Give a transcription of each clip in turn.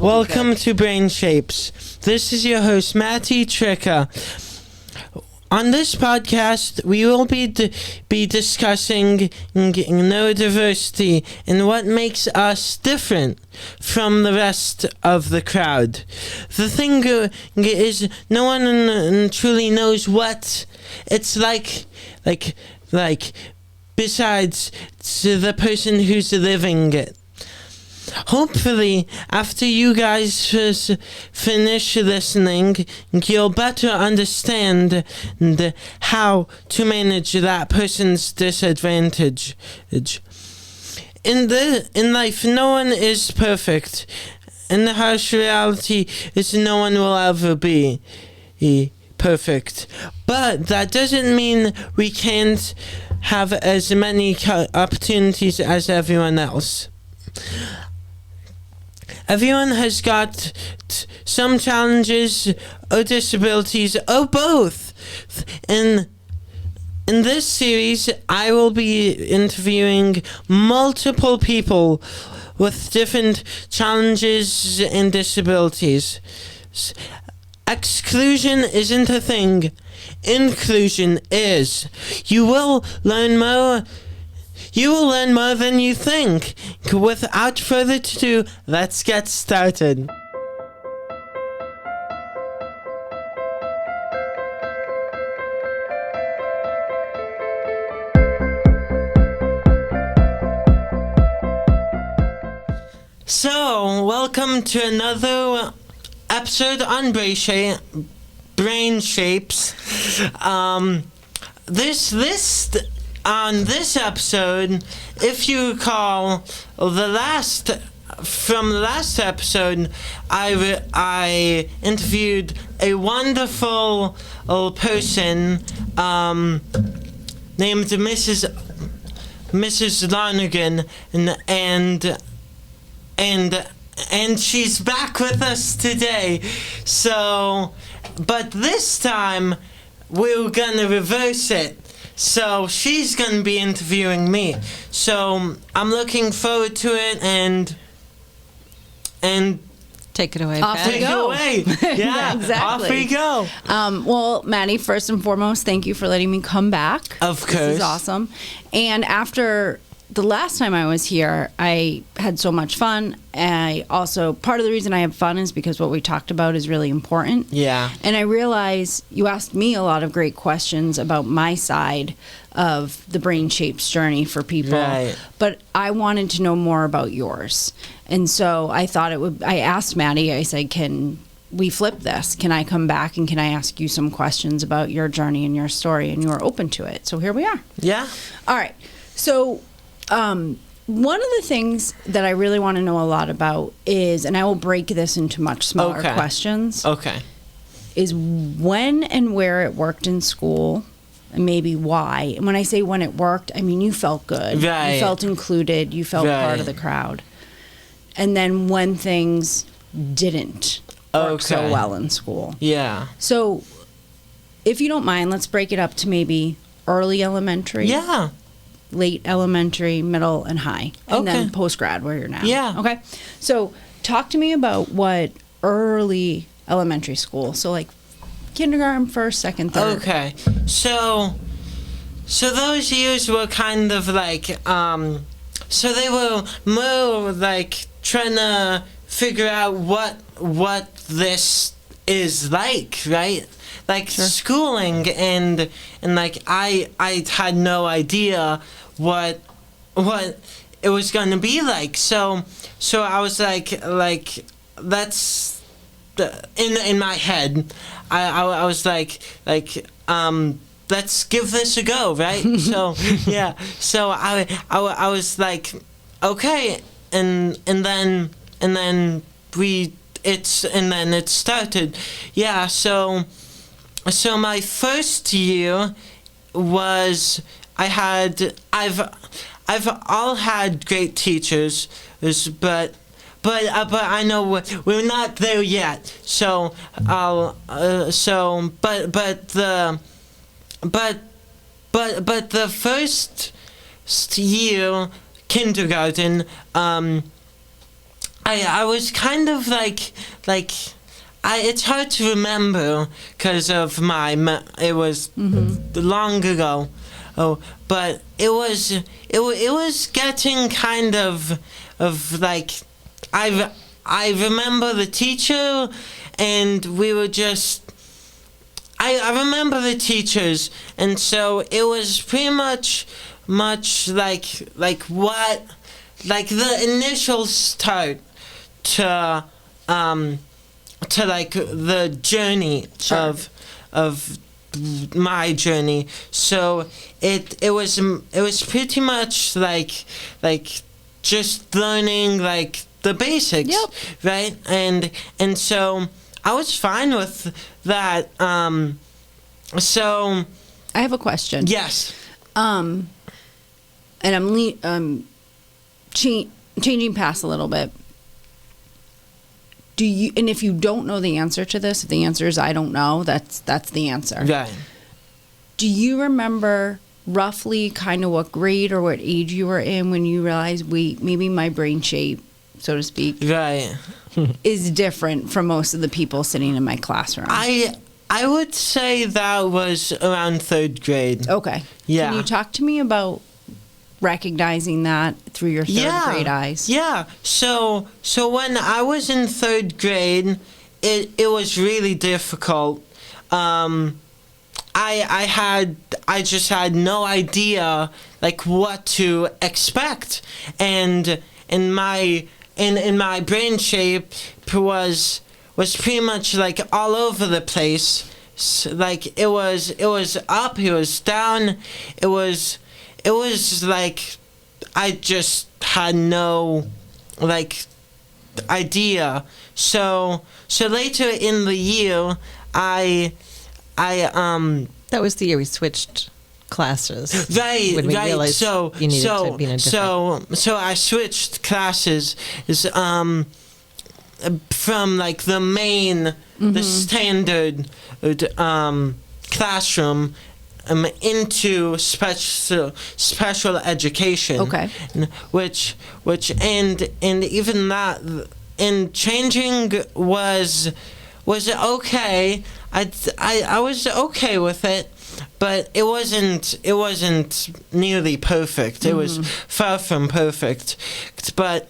Welcome to Brain Shapes. This is your host, Matty Tricka. On this podcast, we will be discussing neurodiversity and what makes us different from the rest of the crowd. The thing is, no one truly knows what it's like besides the person who's living it. Hopefully, after you guys finish listening, you'll better understand how to manage that person's disadvantage. In life, no one is perfect, and the harsh reality is no one will ever be perfect. But that doesn't mean we can't have as many opportunities as everyone else. Everyone has got some challenges or disabilities or both. In this series, I will be interviewing multiple people with different challenges and disabilities. Exclusion isn't a thing. Inclusion is. You will learn more than you think. Without further ado, let's get started. So, welcome to another episode on Brain Shapes. On this episode, if you recall, the last episode, I interviewed a wonderful person named Mrs. Lonergan, and she's back with us today. So, but this time we're gonna reverse it. So she's going to be interviewing me. So I'm looking forward to it and take it away. Off we go. Yeah, exactly. Off we go. Well, Matty, first and foremost, thank you for letting me come back. Of course. This is awesome. And after the last time I was here, I had so much fun. I also, part of the reason I have fun is because what we talked about is really important. Yeah. And I realize you asked me a lot of great questions about my side of the Brain Shapes journey for people. Right. But I wanted to know more about yours. And so I thought I asked Matty, I said, can we flip this? Can I come back and can I ask you some questions about your journey and your story? And you were open to it. So here we are. Yeah. All right. So one of the things that I really want to know a lot about is, and I will break this into much smaller questions. Okay. Is when and where it worked in school, and maybe why. And when I say when it worked, I mean you felt good. Right. You felt included. You felt part of the crowd. And then when things didn't work so well in school. Yeah. So if you don't mind, let's break it up to maybe early elementary. Yeah. Late elementary, middle, and high. And then post-grad, where you're now. Yeah. Okay. So talk to me about what early elementary school, so like kindergarten, first, second, third. Okay. So those years were kind of like, so they were more like trying to figure out what this is like, right? Like schooling and like I had no idea what it was going to be like. So I was like that's in my head. I was like let's give this a go, right? So yeah. So I was like okay, and then it started. Yeah. So my first year was I've all had great teachers, but I know we're not there yet. So the first year kindergarten, I I was kind of like it's hard to remember because of it was long ago. Oh, but it was getting kind of like I remember the teacher, and we were just. I remember the teachers, and so it was pretty much like what, like the initial start to like the journey of my journey. So it was pretty much like just learning like the basics, right? And so I was fine with that. So I have a question. Yes. And I'm changing paths a little bit. Do you? And if you don't know the answer to this, if the answer is I don't know, that's the answer. Right. Do you remember roughly kind of what grade or what age you were in when you realized maybe my brain shape, so to speak, Right. is different from most of the people sitting in my classroom? I would say that was around 3rd grade. Okay. Yeah. Can you talk to me about recognizing that through your 3rd grade eyes? Yeah. So when I was in 3rd grade, it was really difficult. I just had no idea like what to expect, and in my brain shape was pretty much like all over the place. Like it was up, it was down, it was like I just had no like idea. So later in the year, I That was the year we switched classes. Right, when we right. realized So you needed to be in a different... so I switched classes from like the main, the standard classroom into special education. Okay. Which and even that, and changing was okay. I was okay with it, but it wasn't nearly perfect. It was far from perfect. But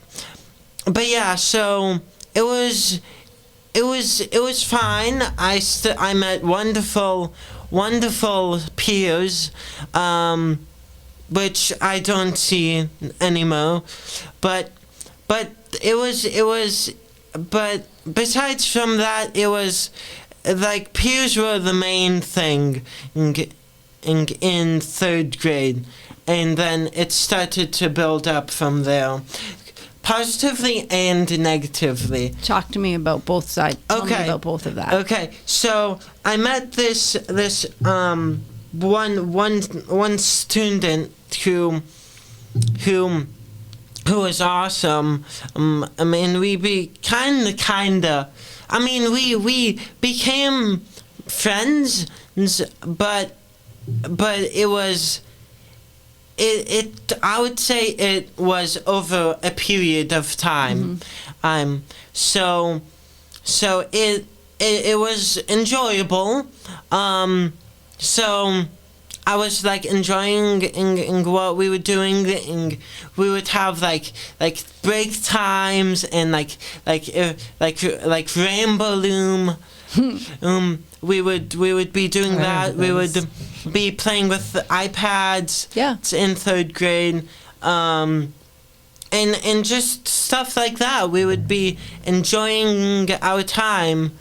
yeah, so it was fine. I met wonderful peers, which I don't see anymore. But besides from that, it was like peers were the main thing in 3rd grade, and then it started to build up from there, positively and negatively. Talk to me about both sides. Tell me Okay. about both of that. Okay, so I met this one student who was awesome. I mean, we became friends, but it was. I would say it was over a period of time. So it was enjoyable. So I was like enjoying in what we were doing, and we would have like break times and like rainbow loom. We would be doing that. We would be playing with the iPads. Yeah. In 3rd grade, and just stuff like that. We would be enjoying our time.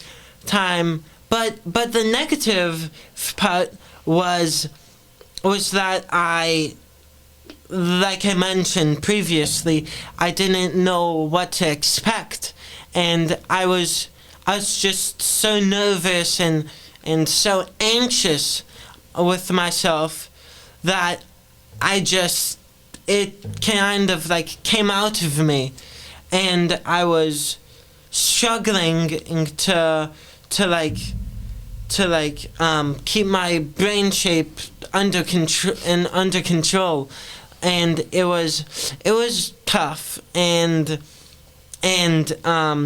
But the negative part was that like I mentioned previously, I didn't know what to expect, and I was just so nervous and so anxious with myself that it kind of like came out of me, and I was struggling to keep my brain shape under control, and it was tough, and And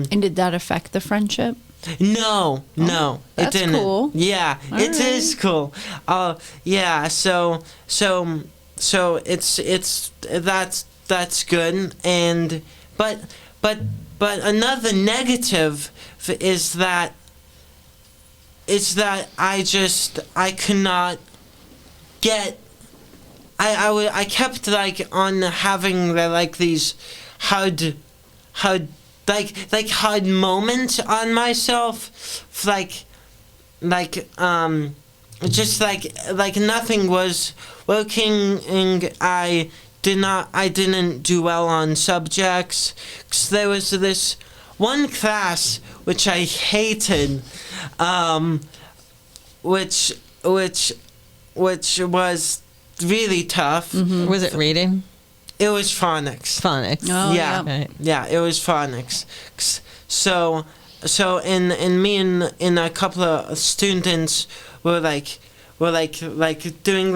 did that affect the friendship? No, it that's didn't. cool. Yeah, All it right. is cool. Yeah. So that's good. And but another negative is that I could not get. I kept like on having these hard moments on myself, just like nothing was working, and I didn't do well on subjects, 'cause there was this one class which I hated, which was really tough. Was it reading? It was phonics. Phonics. Oh, Yeah. Right. Yeah, it was phonics. So and me and a couple of students were doing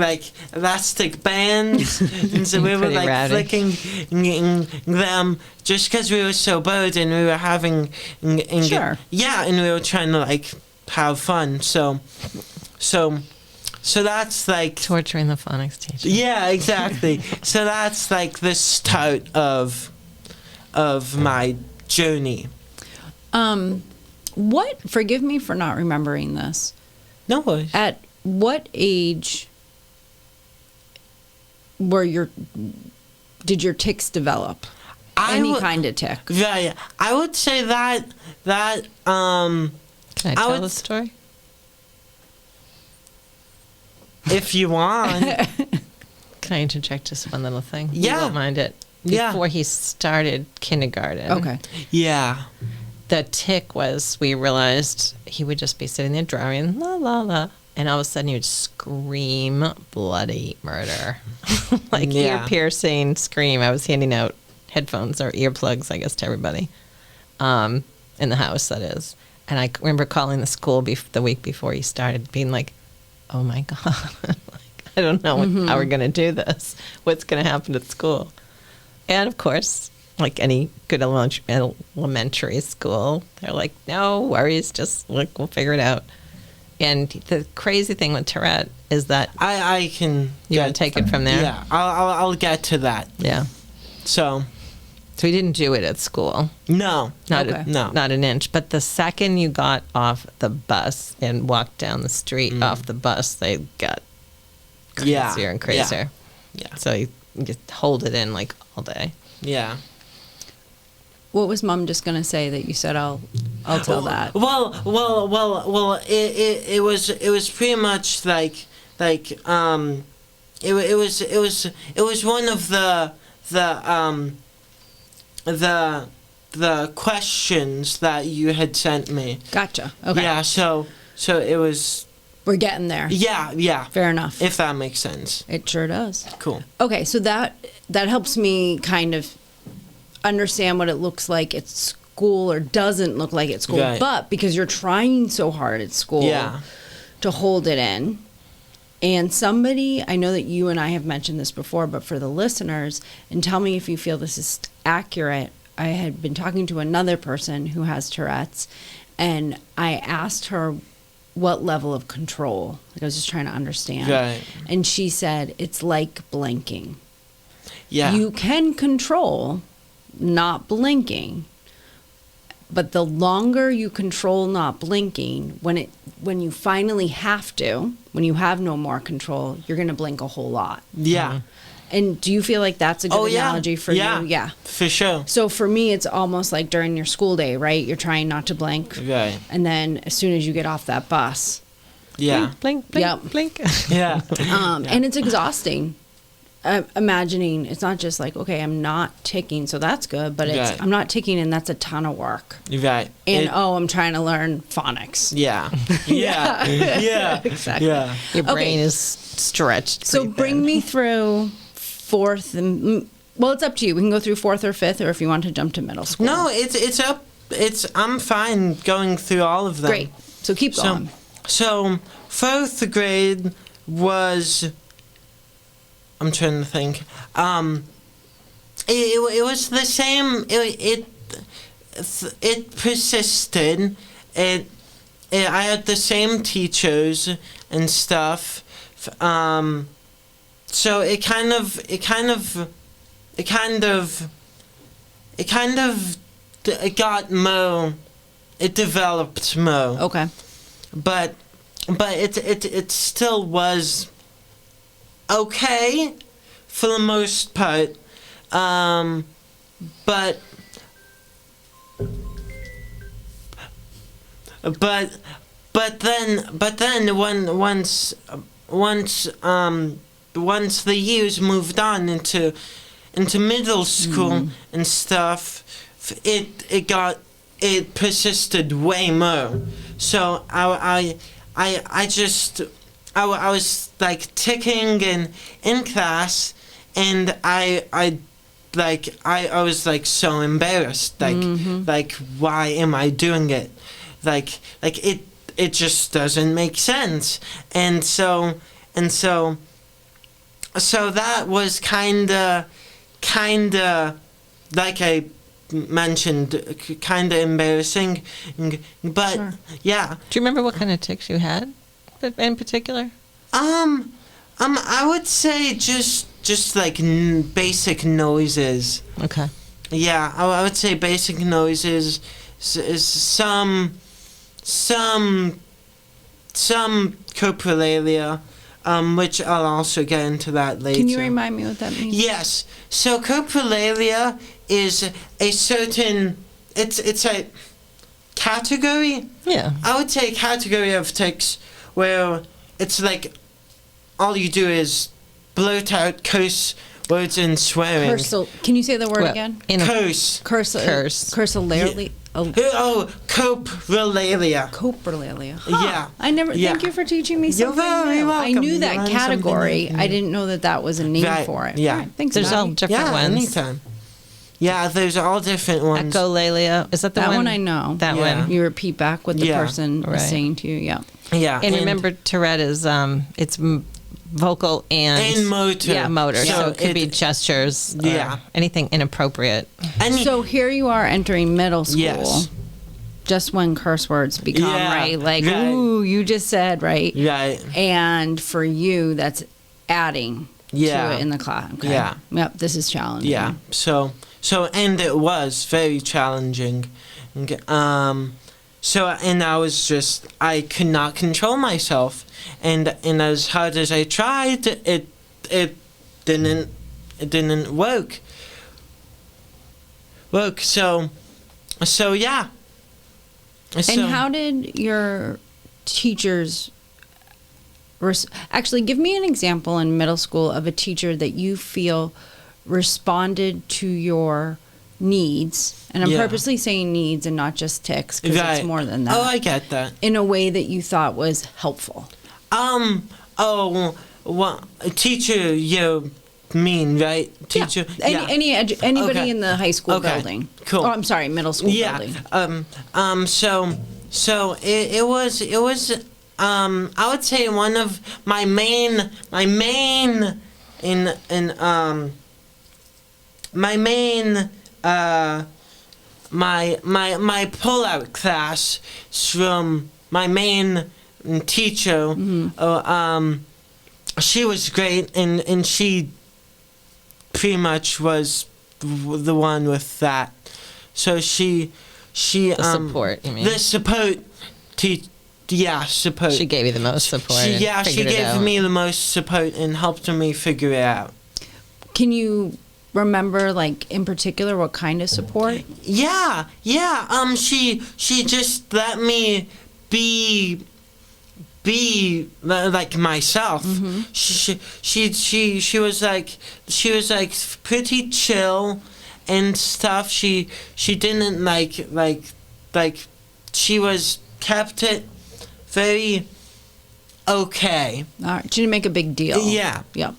elastic bands, and so we were Pretty rowdy. flicking them just because we were so bored, and we were having Sure. yeah, and we were trying to have fun. So that's Torturing the phonics teacher. yeah, exactly. So that's the start of my journey. Forgive me for not remembering this. No worries. At what age did your tics develop? Any kind of tick? Right. I would say that Can I tell would- the story? if you want. Can I interject just one little thing? Yeah. You won't mind it. Yeah. Before he started kindergarten. Okay. Yeah. The tick was, we realized he would just be sitting there drawing, la, la, la. And all of a sudden he would scream bloody murder. Yeah. Ear-piercing scream. I was handing out headphones or earplugs, I guess, to everybody. In the house, that is. And I remember calling the school the week before he started, being like, oh my God, I don't know how we're going to do this. What's going to happen at school? And of course, like any good elementary school, they're like, no worries, just we'll figure it out. And the crazy thing with Tourette is that I can. you want to take it from there? Yeah. I'll get to that. Yeah. So So he didn't do it at school. no. Not Okay. not an inch. But the second you got off the bus and walked down the street off the bus, they got Yeah. crazier and crazier. Yeah. So you just hold it in all day. Yeah. What was Mom just gonna say that you said I'll tell that? Well. It was pretty much it was one of the questions that you had sent me. Gotcha. Okay. Yeah. So it was. We're getting there. Yeah. Fair enough. If that makes sense. It sure does. Cool. Okay, so that helps me kind of understand what it looks like at school or doesn't look like at school. Right. But because you're trying so hard at school Yeah. to hold it in. And somebody, I know that you and I have mentioned this before, but for the listeners, and tell me if you feel this is accurate, I had been talking to another person who has Tourette's, and I asked her what level of control. Like I was just trying to understand. Right. And she said, it's like blinking. Yeah. You can control not blinking, but the longer you control not blinking, when you finally have to, when you have no more control, you're going to blink a whole lot. Yeah. And do you feel like that's a good analogy for you? Yeah. For sure. So for me, it's almost like during your school day, right? You're trying not to blink. Right. And then as soon as you get off that bus, Yeah. Blink, blink, Yep. blink. Yeah. and it's exhausting. Imagining it's not just like, okay, I'm not ticking, so that's good, but it's Right. I'm not ticking, and that's a ton of work. Right. And I'm trying to learn phonics. Yeah. Yeah. Yeah. Exactly. Yeah. Your Okay. brain is stretched. So pretty bring thin. me through fourth and well, it's up to you. We can go through fourth or fifth, or if you want to jump to middle school. No, it's up. I'm fine going through all of them. Great. So keep going. So fourth grade was. I'm trying to think. It was the same. it persisted. I had the same teachers and stuff. So it got more. It developed more. Okay. But it still was okay for the most part. But then once the years moved on into middle school and stuff, it persisted way more. So I was like ticking in class, and I was like so embarrassed, like why am I doing it? Like it just doesn't make sense. And so that was kinda like I mentioned, kinda embarrassing, but Sure. yeah. Do you remember what kind of tics you had in particular? I would say just like basic noises. Okay. Yeah, I would say basic noises. Is some coprolalia, which I'll also get into that later. Can you remind me what that means? Yes. So coprolalia is a certain. It's a category. Yeah. I would say a category of tics where it's like all you do is blurt out curse words and swearing. Can you say the word Well, again? Curse. Cursolarily. Oh, coprolalia. Coprolalia. Yeah. I never. Yeah. Thank you for teaching me You're something very new. welcome. I knew You that learned category. something new. I didn't know that was a name Right, for it. yeah. All right, thanks. There's all Matty. different Yeah, ones. anytime. Yeah, there's all different ones. Echolalia. Is that the That one? one I know. That Yeah. one. You repeat back what the Yeah. person Right. is saying to you. Yeah. Yeah. And remember, Tourette is it's vocal and motor. Yeah, motor. So So it could be it- gestures. Yeah. Or anything inappropriate. So here you are entering middle school. Yes. Just when curse words become Yeah, right, like right. ooh, you just said right, Right. and for you that's adding Yeah. to it in the class. Okay. Yeah. Yep. This is challenging. Yeah. So and it was very challenging. So and I could not control myself, and as hard as I tried, it didn't work. So yeah. And how did your teachers actually give me an example in middle school of a teacher that you feel responded to your needs, and I'm Yeah. purposely saying needs and not just tics because Right. it's more than that, Oh, I get that. in a way that you thought was helpful? What a teacher you mean, right? Teacher. Yeah. Anybody Okay. in the high school Okay. building. Cool. Oh, I'm sorry, middle school Yeah. building. So it was I would say one of my main my pull-out class from my main teacher. She was great, and she pretty much was the one with that. So she The support, you mean? the support support. She gave you the most support. She and she figured it gave out. me the most support and helped me figure it out. Can you remember, like, in particular, what kind of support? Yeah. She just let me be like myself. She was like pretty chill and stuff. She didn't like she was kept it very okay. All right, she didn't make a big deal. Yeah. Yep.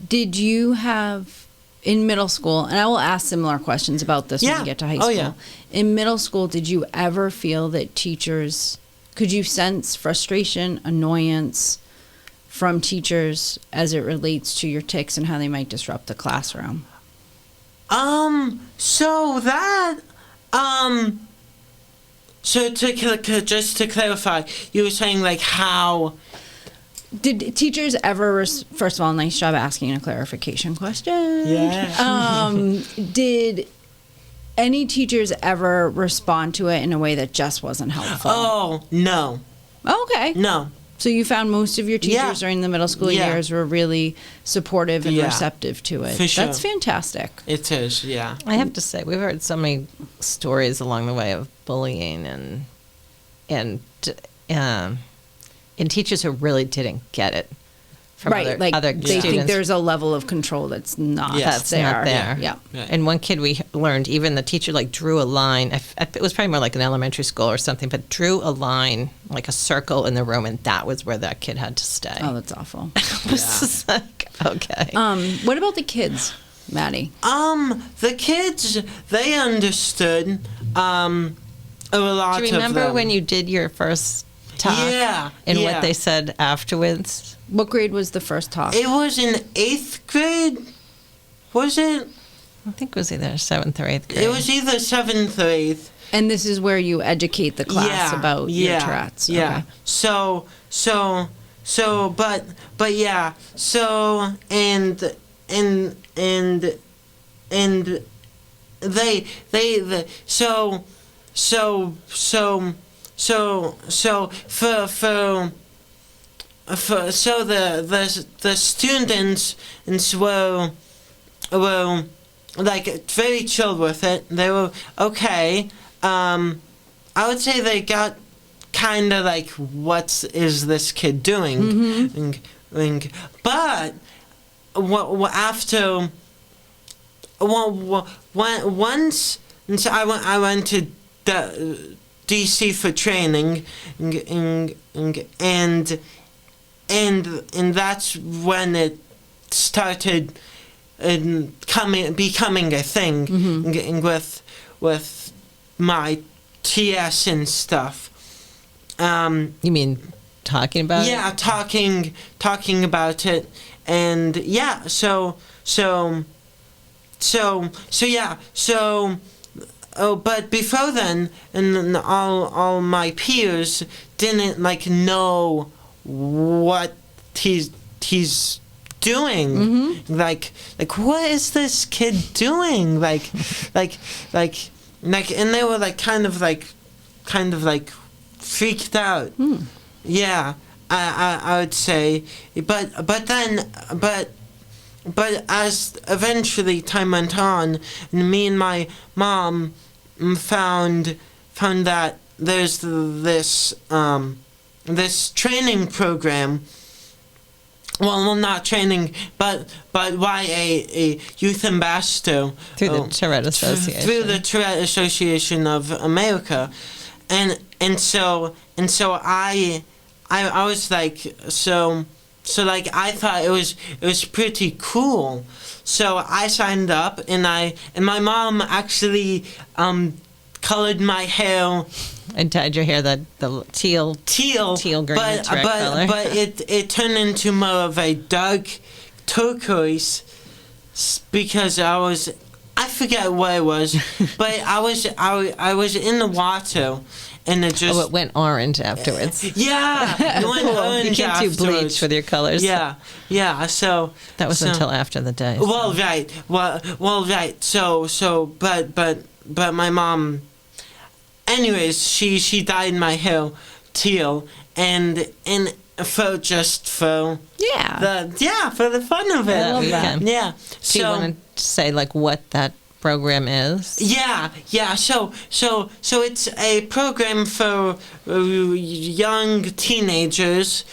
Did you have, in middle school, and I will ask similar questions about this when Yeah. we get to high Oh, school. yeah. In middle school, did you ever feel that teachers, could you sense frustration, annoyance from teachers as it relates to your tics and how they might disrupt the classroom? So that So just to clarify, you were saying like how. Did teachers ever, first of all, nice job asking a clarification question. Yeah. Did any teachers ever respond to it in a way that just wasn't helpful? Oh, no. Okay. No. So you found most of your teachers Yeah. during the middle school Yeah. years were really supportive and Yeah. receptive to it. For sure. That's fantastic. It is, yeah. I have to say, we've heard so many stories along the way of bullying and teachers who really didn't get it from Right, other, like other they students. think there's a level of control that's not That's there. not there. Yeah. Right. And one kid we learned, even the teacher like drew a line. It was probably more like an elementary school or something, but drew a line, like a circle in the room, and that was where that kid had to stay. Oh, that's awful. It was just like, okay. What about the kids, Matty? The kids, they understood, a lot Do you of remember them. when you did your first talk? Yeah, And yeah. what they said afterwards? What grade was the first talk? It was in 8th grade, was it? I think it was either 7th or 8th grade. It was either 7th or 8th. And this is where you educate the class about your Tourette's. Yeah. Okay. But yeah. So and the students were like very chill with it. They were okay. I would say they got kind of like, what is this kid doing? But after once I went to DC for training, and that's when it started becoming a thing with my TS and stuff. You mean talking about it? Yeah, talking about it, and yeah, but before then, and all my peers didn't like know what he's doing. Like what is this kid doing? Like, and they were like kind of like freaked out. Yeah, I would say, but as eventually time went on, and me and my mom found that there's this training program. Well, not training, but why a youth ambassador Through the Tourette Association. Through the Tourette Association of America, and so I was like so like I thought it was pretty cool. So I signed up, and my mom actually colored my hair. And dyed your hair the teal green but color. but it turned into more of a dark turquoise because I forget what it was, but I was in the water, and it just it went orange afterwards. Yeah, it went orange You can't do afterwards. bleach with your colors. Yeah. So That was until after the day. Well, right. Well, right. So, but my mom. Anyways, she dyed my hair teal, and for the fun of it. That weekend. Yeah. Do you want to say like what that program is? Yeah. So it's a program for young teenagers.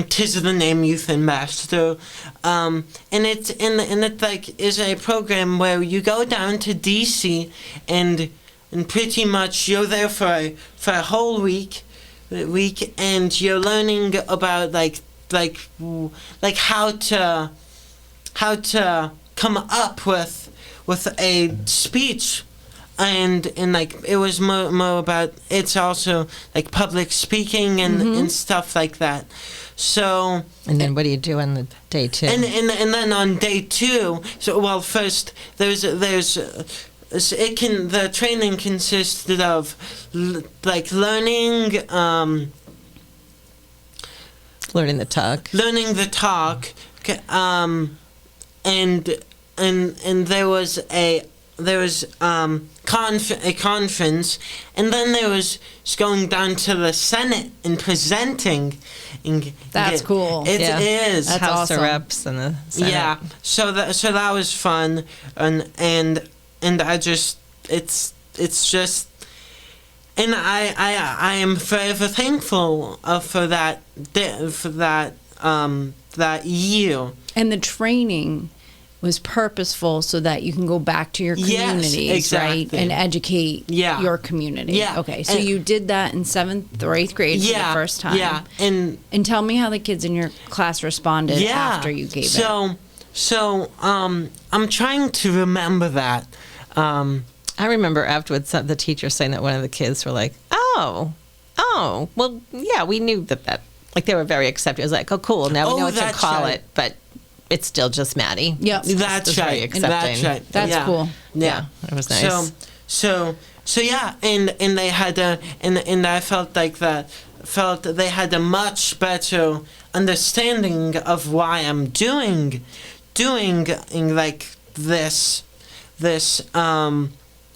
Tis the name Youth Ambassador, and it like is a program where you go down to DC and pretty much you're there for a whole week, and you're learning about like how to come up with a speech. And like it was more about, it's also like public speaking and stuff like that. And then what do you do on the day 2? And then on day 2, first the training consisted of learning Learning the talk, and there was a conference, and then there was going down to the Senate and presenting. That's cool. It is. That's House awesome. of Reps and the Senate. Yeah. So that was fun, and I just it's just. And I am forever thankful for that year. And the training was purposeful so that you can go back to your communities, yes, exactly. right, and educate your community. Yeah. Okay, so you did that in 7th or 8th grade for the first time. Yeah. And tell me how the kids in your class responded after you gave it. So I'm trying to remember that. I remember afterwards the teacher saying that one of the kids were like, oh, well, yeah, we knew that like they were very accepting. It was like, oh, cool, now we know what to call it, but it's still just Matty. Yep. That's right. Very accepting. That's right. That's cool. Yeah. It was nice. So yeah, and they had and I felt like that they had a much better understanding of why I'm doing like this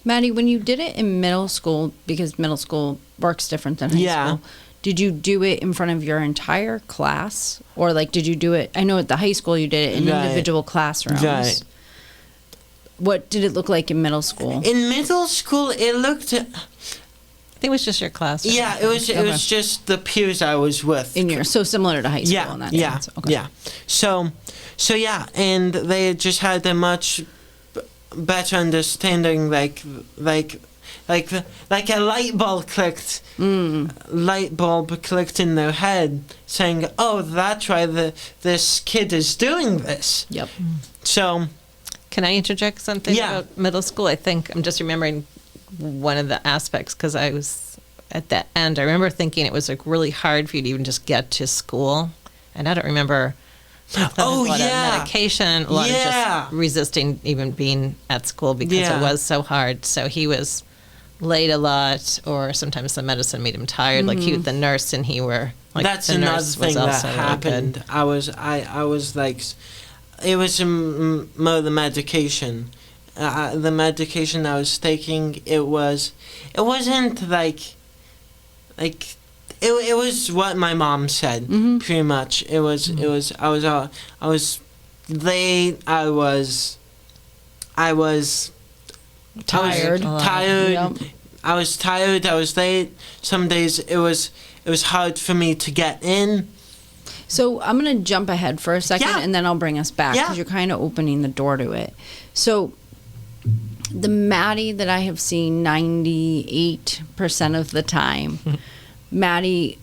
Matty, when you did it in middle school, because middle school works different than high school, did you do it in front of your entire class? Or, did you do it... I know at the high school you did it in individual classrooms. Right. What did it look like in middle school? In middle school, it looked... I think it was just your class. Yeah, it was just the peers I was with. So similar to high school in that sense. Okay. Yeah. So yeah, and they just had a much better understanding, like a light bulb clicked in their head, saying, "Oh, that's why this kid is doing this." Yep. So, can I interject something about middle school? I think I'm just remembering one of the aspects because I was at the end. I remember thinking it was really hard for you to even just get to school, and I don't remember. A lot of medication, a lot of just resisting even being at school because it was so hard. So he was late a lot, or sometimes the medicine made him tired. Like he was the nurse, and he were like that's the another nurse thing was also that really happened. good. I was like, it was more the medication. The medication I was taking, it wasn't like. It was what my mom said, pretty much. I was late. I was Tired. Yep. I was tired. I was late. Some days it was hard for me to get in. So I'm going to jump ahead for a second, and then I'll bring us back because you're kind of opening the door to it. So the Matty that I have seen 98% of the time, Matty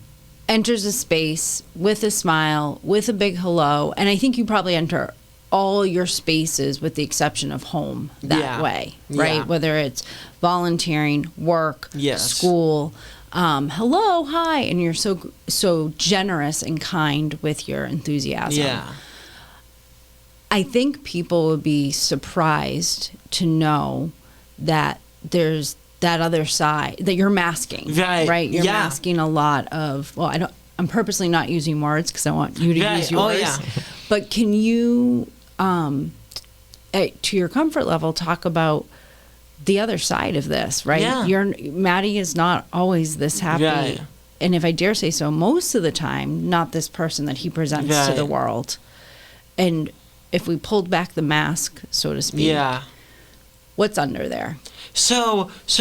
enters a space with a smile, with a big hello, and I think you probably enter all your spaces with the exception of home that way, right? Yeah. Whether it's volunteering, work, school, hello, hi, and you're so generous and kind with your enthusiasm. Yeah. I think people would be surprised to know that there's that other side that you're masking, right? You're masking a lot of. Well, I'm purposely not using words because I want you to use yours. Oh, yeah. But can you, to your comfort level, talk about the other side of this, right? Yeah. Matty is not always this happy. Right. And if I dare say so, most of the time, not this person that he presents to the world. And if we pulled back the mask, so to speak, what's under there? So it's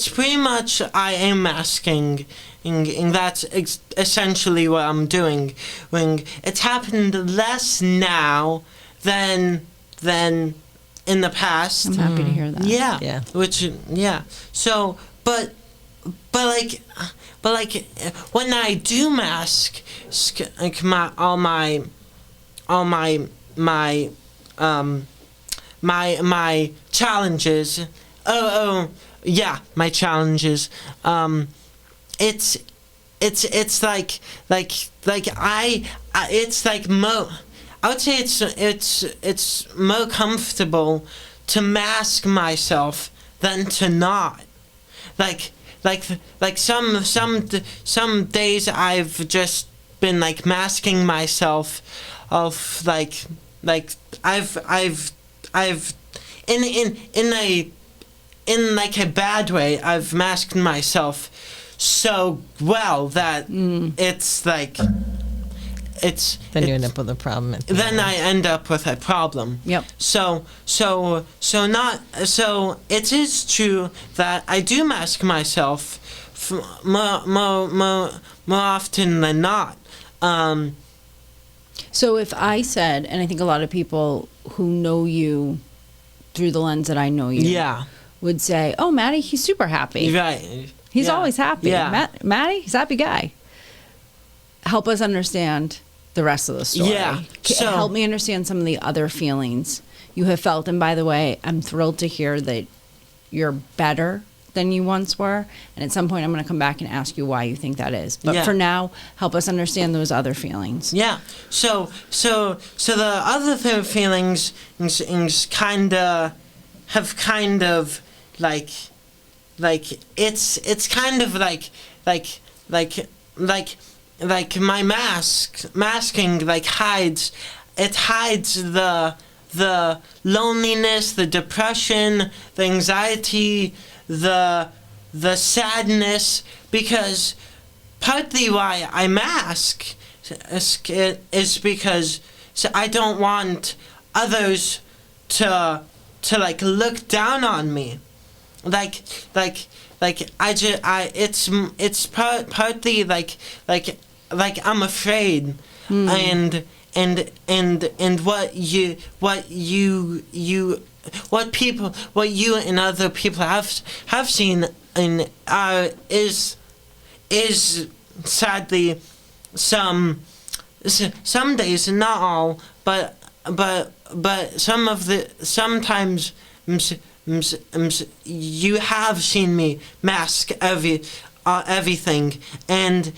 pretty much I am masking, and that's essentially what I'm doing. When it's happened less now than in the past. I'm happy to hear that. Yeah. So, but like when I do mask, like my challenges. My challenges. it's like it's like I would say it's more comfortable to mask myself than to not. Like some days I've just been like masking myself of like I've in like a bad way, I've masked myself so well that it's like Then you end up with a problem. Then I end up with a problem. Yep. So it is true that I do mask myself more often than not. So if I said, and I think a lot of people who know you through the lens that I know you, Yeah. would say, "Oh, Matty, he's super happy. Right. He's Yeah. always happy. Yeah. Matty, he's a happy guy." Help us understand the rest of the story. Yeah. So- Help me understand some of the other feelings you have felt. And by the way, I'm thrilled to hear that you're better than you once were. And at some point, I'm going to come back and ask you why you think that is. But Yeah. for now, help us understand those other feelings. Yeah. So the other feelings have kind of like it's kind of like my masking like hides the loneliness, the depression, the anxiety, the sadness, because partly why I mask is because I don't want others to like look down on me, it's partly like I'm afraid, and what you and other people have seen is sadly some days, not all, but sometimes you have seen me mask everything, and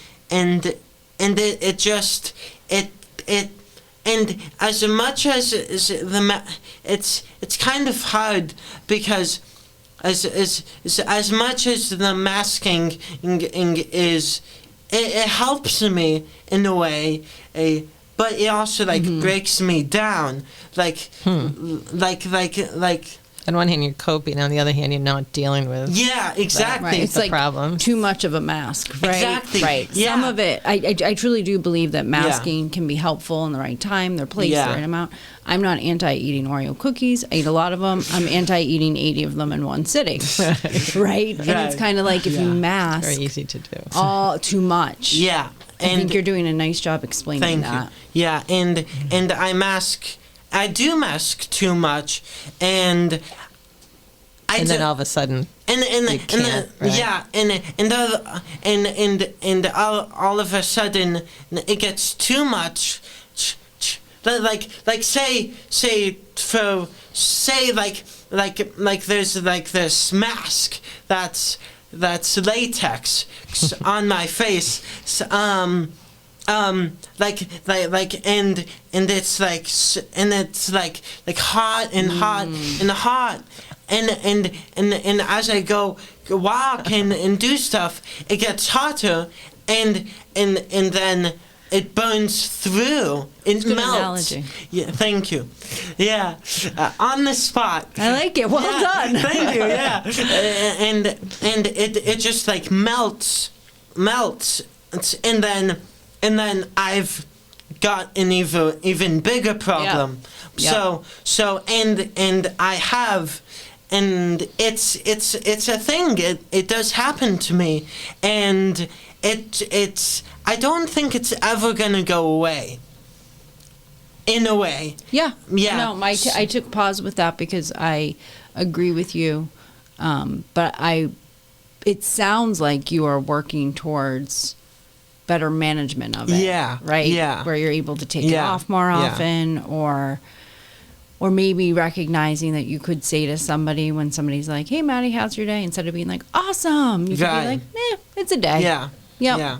as much as it's kind of hard, because as much as the masking is, it helps me in a way, but it also breaks me down, On one hand, you're coping. On the other hand, you're not dealing with. Yeah, exactly. Right. It's the like problem. too much of a mask, right? Exactly. Right. Yeah. Some of it, I truly do believe that masking can be helpful in the right time, their place, Yeah. the right amount. I'm not anti-eating Oreo cookies. I eat a lot of them. I'm anti-eating 80 of them in one sitting, right? And it's kind of like if you mask Very easy to do. all too much. Yeah. I think you're doing a nice job explaining Thank that. you. Yeah, and I do mask too much, and then all of a sudden, right? Yeah, and all of a sudden it gets too much. Like there's this mask that's latex on my face, and it's like hot and hot and hot, and as I go walk and do stuff, it gets hotter, and then it burns through. It Good melts. analogy. Yeah, thank you. Yeah, on the spot. I like it. Well done. Thank you. Yeah, and it just like melts, and then I've got an even bigger problem. Yeah. So and I have. And it's a thing. It does happen to me, and it's I don't think it's ever gonna go away. In a way. Yeah. Yeah. No, I took pause with that because I agree with you, but it sounds like you are working towards better management of it. Yeah. Right. Yeah. Where you're able to take it Yeah. off more Yeah. often, or maybe recognizing that you could say to somebody when somebody's like, "Hey, Matty, how's your day?" Instead of being like, "Awesome," you could Right. be like, "It's a day." Yeah. Yep. Yeah.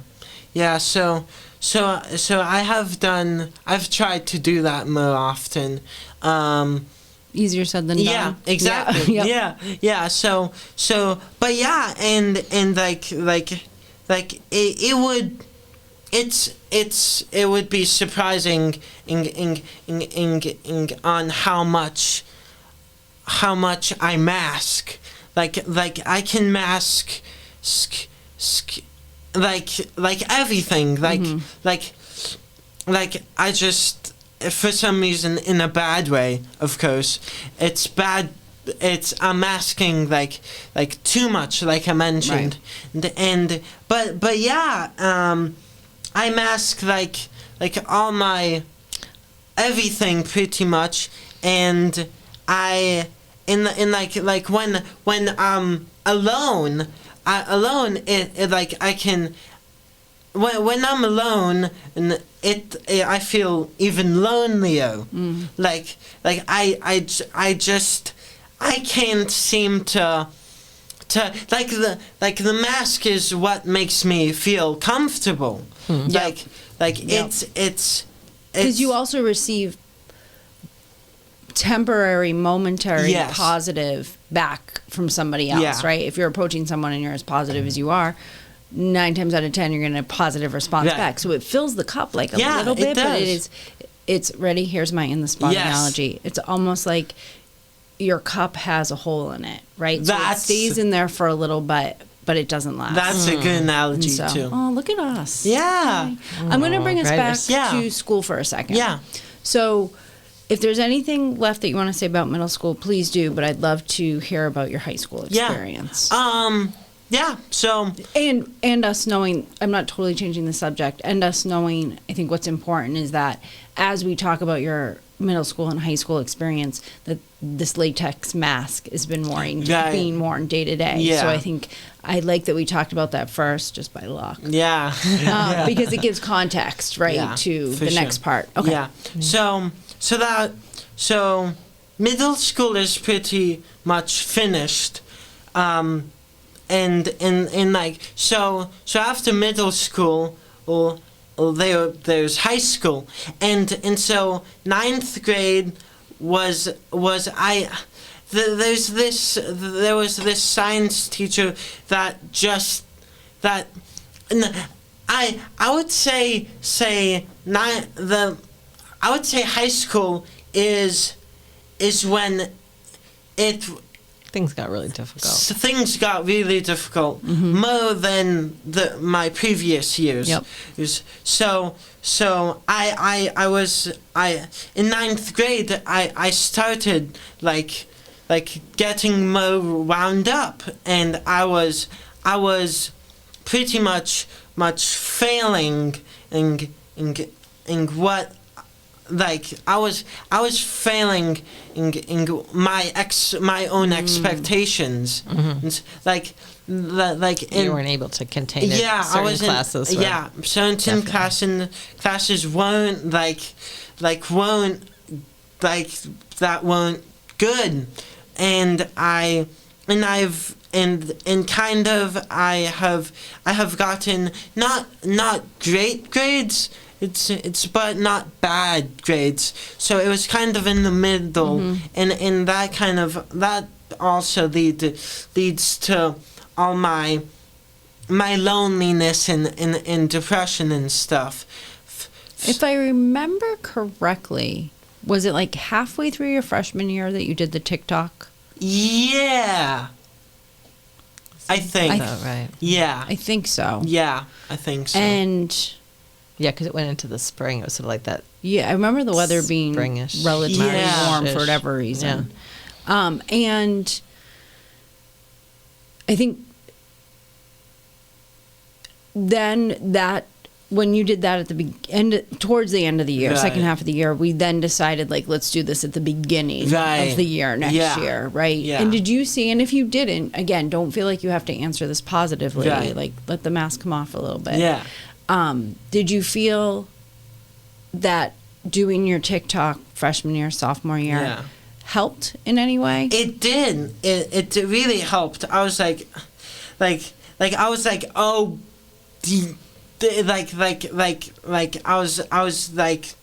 Yeah, so I've tried to do that more often. Easier said than done. Yeah, exactly. Yeah. Yep. Yeah. So, but yeah, and like it would be surprising on how much I mask. Like I can mask like everything. Like I just, for some reason, in a bad way, of course, it's bad. I'm masking like too much, like I mentioned, and but yeah, I mask like all my everything pretty much, and I in like when I'm alone, it like I can. When I'm alone, and I feel even lonelier. Like I just I can't seem to like the mask is what makes me feel comfortable. Like it's because you also receive temporary, momentary, positive back from somebody else, right? If you're approaching someone and you're as positive as you are, 9 times out of 10 you're going to a positive response back. So it fills the cup like a little bit, but it's ready. Here's my in the spot analogy. It's almost like your cup has a hole in it, right? So it stays in there for a little bit, but it doesn't last. That's a good analogy too. Oh, look at us. Yeah. I'm going to bring us back to school for a second. Yeah. So if there's anything left that you want to say about middle school, please do, but I'd love to hear about your high school experience. Yeah, so... And us knowing, I'm not totally changing the subject, and us knowing, I think what's important is that as we talk about your middle school and high school experience, that this latex mask has been being worn day to day. Yeah. So I think I like that we talked about that first, just by luck. Yeah. Because it gives context, right, to the next part. Okay. Yeah. So middle school is pretty much finished. And like so after middle school, there's high school, and so 9th grade was there was this science teacher I would say high school is when things got really difficult. Things got really difficult, more than my previous years. Yep. So I was in 9th grade. I started like getting more wound up, and I was pretty much failing in what. Like I was failing in my own expectations. Like you weren't able to contain it. Yeah, I was classes. Yeah, certain classes weren't that weren't good, and I have gotten not great grades. It's but not bad grades. So it was kind of in the middle, and that also leads to all my loneliness and depression and stuff. If I remember correctly, was it like halfway through your freshman year that you did the TikTok? Yeah. I think. Right. Yeah. I think so. Yeah, I think so. And... yeah, because it went into the spring. It was sort of like that. Yeah, I remember the weather being springish, relatively warm for whatever reason. Yeah. And I think then that when you did that at the towards the end of the year, second half of the year, we then decided let's do this at the beginning of the year next year, right? Yeah. And did you see? And if you didn't, again, don't feel like you have to answer this positively. Right. Like let the mask come off a little bit. Yeah. Did you feel that doing your TikTok freshman year, sophomore year helped in any way? It did. It really helped. I was like, oh, I was like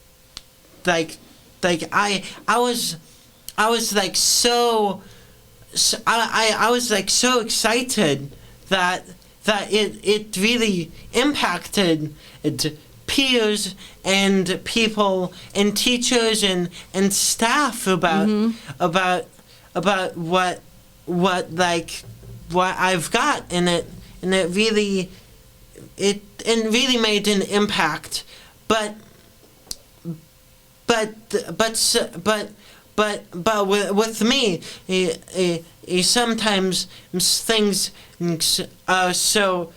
I was like so excited that it really impacted peers and people and teachers and staff about what I've got, and it really made an impact, but with me, sometimes things are so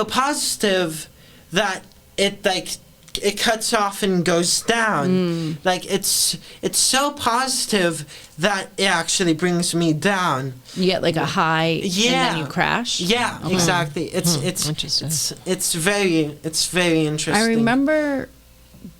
positive that it cuts off and goes down. Like it's so positive that it actually brings me down. You get like a high, and then you crash. Yeah, exactly. It's Interesting. It's very interesting. I remember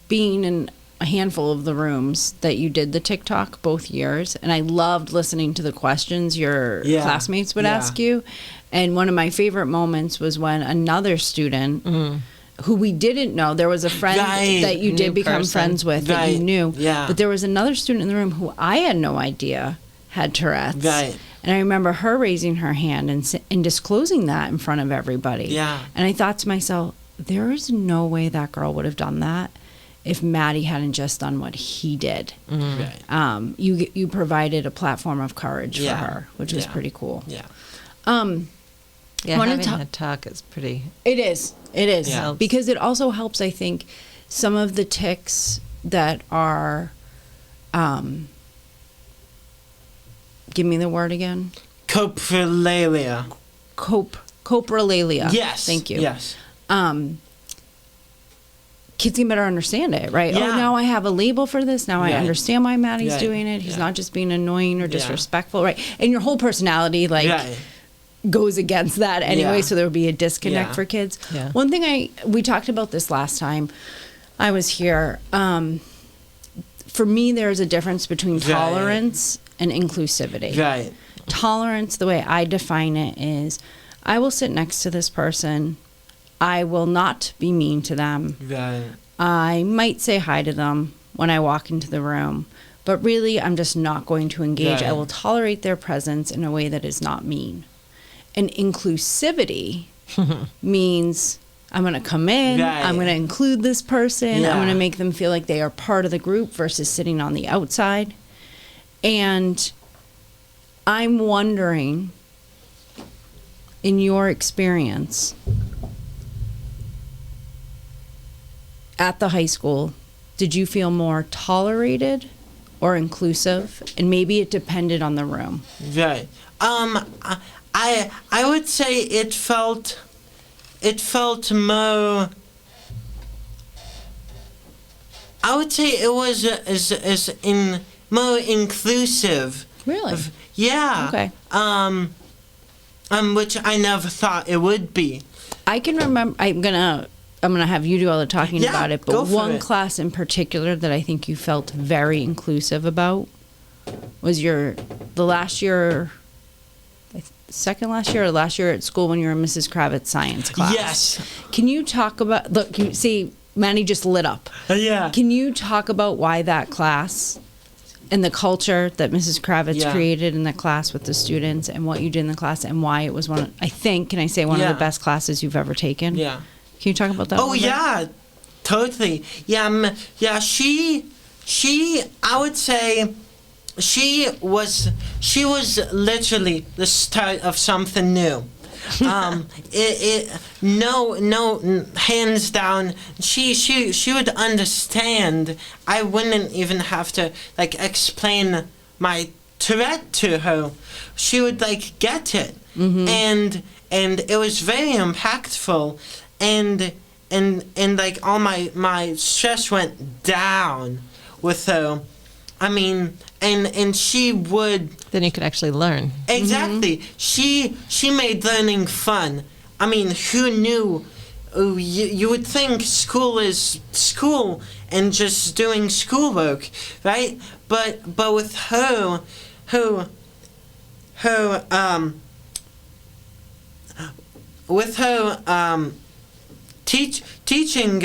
being in a handful of the rooms that you did the TikTok both years, and I loved listening to the questions your classmates would ask you. And one of my favorite moments was when another student who we didn't know, there was a friend that you did become friends with that you knew, but there was another student in the room who I had no idea had Tourette's. And I remember her raising her hand and disclosing that in front of everybody. And I thought to myself, there is no way that girl would have done that if Matty hadn't just done what he did. You provided a platform of courage for her, which was pretty cool. Having that talk is pretty... It is. Because it also helps, I think, some of the tics that are... give me the word again. Coprolalia. Coprolalia. Yes. Thank you. Yes. Kids can better understand it, right? Oh, now I have a label for this. Now I understand why Matty's doing it. He's not just being annoying or disrespectful, right? And your whole personality, goes against that anyway, so there would be a disconnect for kids. One thing we talked about this last time I was here. For me, there's a difference between tolerance and inclusivity. Tolerance, the way I define it, is I will sit next to this person. I will not be mean to them. I might say hi to them when I walk into the room, but really I'm just not going to engage. I will tolerate their presence in a way that is not mean. And inclusivity means I'm going to come in, I'm going to include this person, I'm going to make them feel like they are part of the group versus sitting on the outside. And I'm wondering, in your experience at the high school, did you feel more tolerated or inclusive? And maybe it depended on the room. I would say it felt more. I would say it was more inclusive. Really? Okay. Which I never thought it would be. I can remember. I'm gonna have you do all the talking about it. But one class in particular that I think you felt very inclusive about was the last year. Second last year or last year at school when you were in Mrs. Kravitz's science class. Yes. Can you talk about, look, you see, Matty just lit up. Can you talk about why that class and the culture that Mrs. Kravitz created in the class with the students and what you did in the class and why it was one of the best classes you've ever taken? Can you talk about that? Oh, yeah, totally. She, I would say... She was literally the start of something new. Hands down. She would understand. I wouldn't even have to explain my Tourette to her. She would get it, and it was very impactful, and all my stress went down with her. I mean, and she would... Then you could actually learn. Exactly. She made learning fun. I mean, who knew? You would think school is school and just doing schoolwork, right? But with her teaching,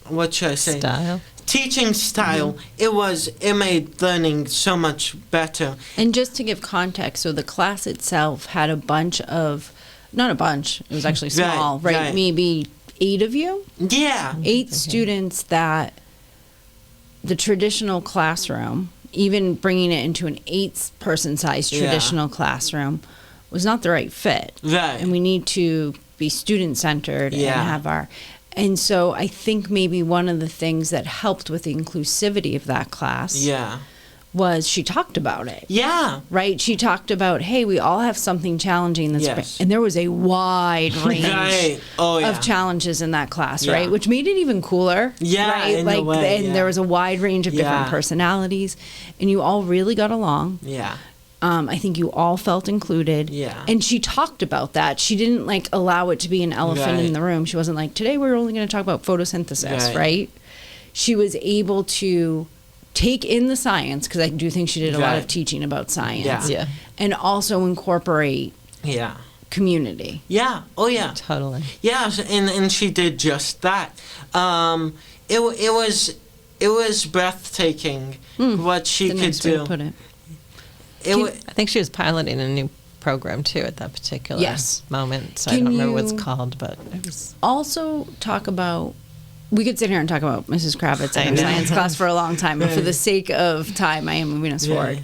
what should I say? Style. Teaching style, it made learning so much better. And just to give context, so the class itself had a bunch of, not a bunch, it was actually small, right? Maybe 8 of you? Yeah. 8 students that the traditional classroom, even bringing it into an 8-person size traditional classroom, was not the right fit. Right. And we need to be student-centered and have our... And so I think maybe one of the things that helped with the inclusivity of that class was she talked about it. Yeah. Right? She talked about, hey, we all have something challenging that's and there was a wide range of challenges in that class, right? Which made it even cooler. Yeah, right? in a way, and there was a wide range of different personalities, and you all really got along. Yeah. I think you all felt included. Yeah. And she talked about that. She didn't allow it to be an elephant in the room. She wasn't like, today we're only going to talk about photosynthesis, right? She was able to take in the science, because I do think she did a lot of teaching about science. Yeah. And also incorporate community. Yeah. Oh, yeah. Totally. Yeah, and she did just that. It was breathtaking what she could nice way do. to put it. I think she was piloting a new program too at that particular moment. So I don't remember what it's called, but it was. Also talk about, we could sit here and talk about Mrs. Kravitz and her science class for a long time, but for the sake of time, I am moving us forward.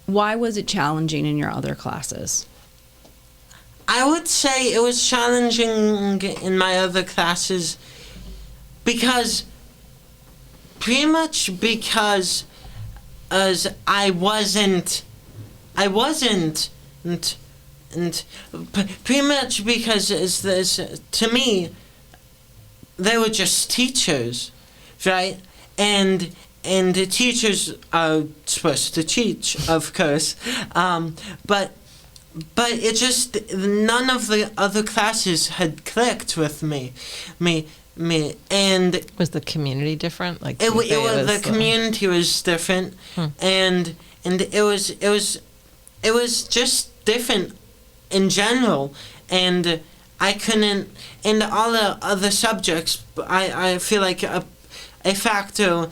Why was it challenging in your other classes? I would say it was challenging in my other classes because pretty much because as I wasn't and pretty much because to me they were just teachers, right? And the teachers are supposed to teach, of course, but it just, none of the other classes had clicked with me, and was the community different? Like it was the community was different, and it was just different in general, and I couldn't, and all the other subjects, I feel like a factor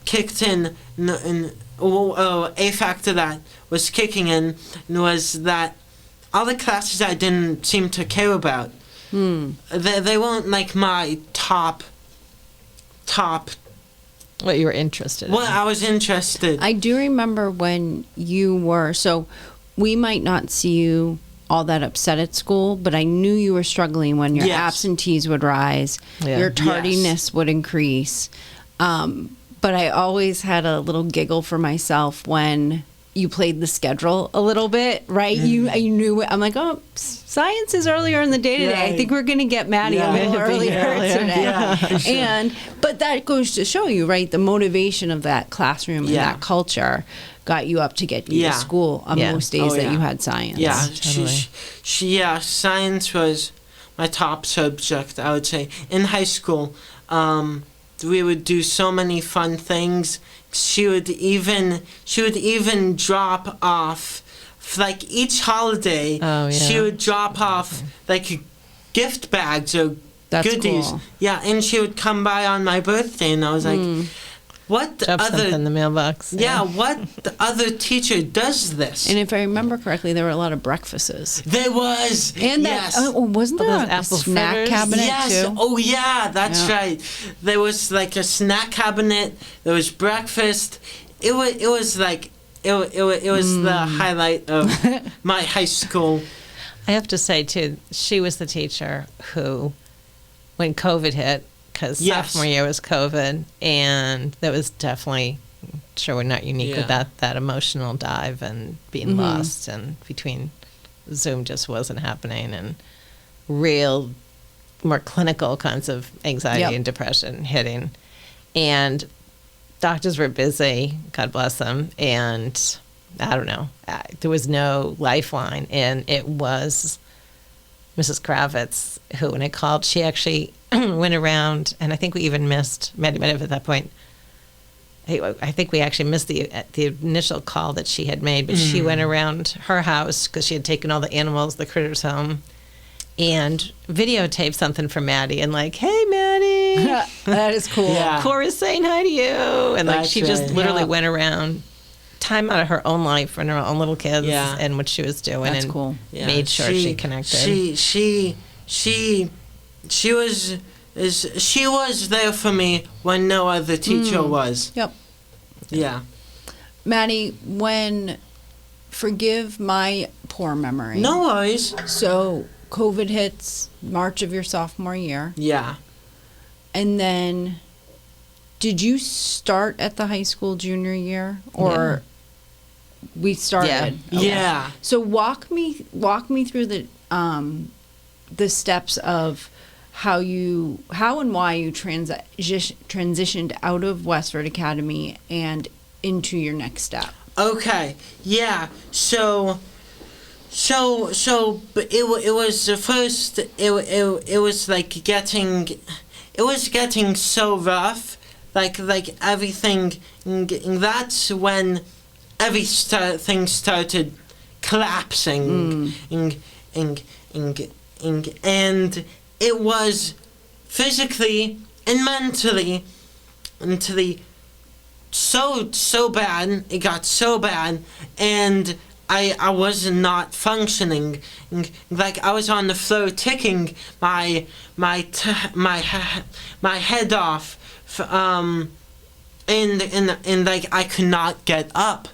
kicked in, and a factor that was kicking in was that all the classes I didn't seem to care about. They weren't like my top. What you were interested in. Well, I was interested. I do remember when you were, so we might not see you all that upset at school, but I knew you were struggling when your absentees would rise, your tardiness would increase. But I always had a little giggle for myself when you played the schedule a little bit, right? You knew, I'm like, oh, science is earlier in the day today. I think we're going to get Matty a little earlier today. Yeah, sure. But that goes to show you, right, the motivation of that classroom and that culture got you up to get you to school on most days that you had science. Yeah, totally. Science was my top subject, I would say. In high school, we would do so many fun things. She would even drop off, like each holiday. She would drop off like gift bags or goodies. Cool. Yeah, and she would come by on my birthday, and I was like, "What Drop other something in the mailbox?" Yeah, what other teacher does this? And if I remember correctly, there were a lot of breakfasts. There was, and wasn't there a snack fritters? cabinet too? Oh yeah, that's right. There was like a snack cabinet. There was breakfast. It was like it was the highlight of my high school. I have to say too, she was the teacher who, when COVID hit, because sophomore year was COVID, and that was definitely, sure we're not unique with that emotional dive and being lost, and between Zoom just wasn't happening, and real, more clinical kinds of anxiety and depression hitting. And doctors were busy, God bless them, and I don't know, there was no lifeline, and it was Mrs. Kravitz who, when I called, she actually went around, and I think we even missed, Matty might have at that point I think we actually missed the initial call that she had made, but she went around her house because she had taken all the animals, the critters home, and videotaped something for Matty and like, hey, Matty. That is cool. Yeah. Cora's saying hi to you. And like, That's she just right. literally went around, time out of her own life and her own little kids and what she was doing. That's and cool. Yeah. made sure she connected. She was there for me when no other teacher was. Yep. Yeah. Matty, forgive my poor memory. No worries. So COVID hits March of your sophomore year. Yeah. And then did you start at the high school junior year or we started? Yeah. Okay. Yeah. So walk me through the steps of how and why you transitioned out of Westford Academy and into your next step. Okay. Yeah. So but it was the first. It was like getting so rough. Like everything. That's when everything started collapsing. And it was physically and mentally so bad. It got so bad, and I was not functioning. Like I was on the floor, ticking my head off, and like I could not get up,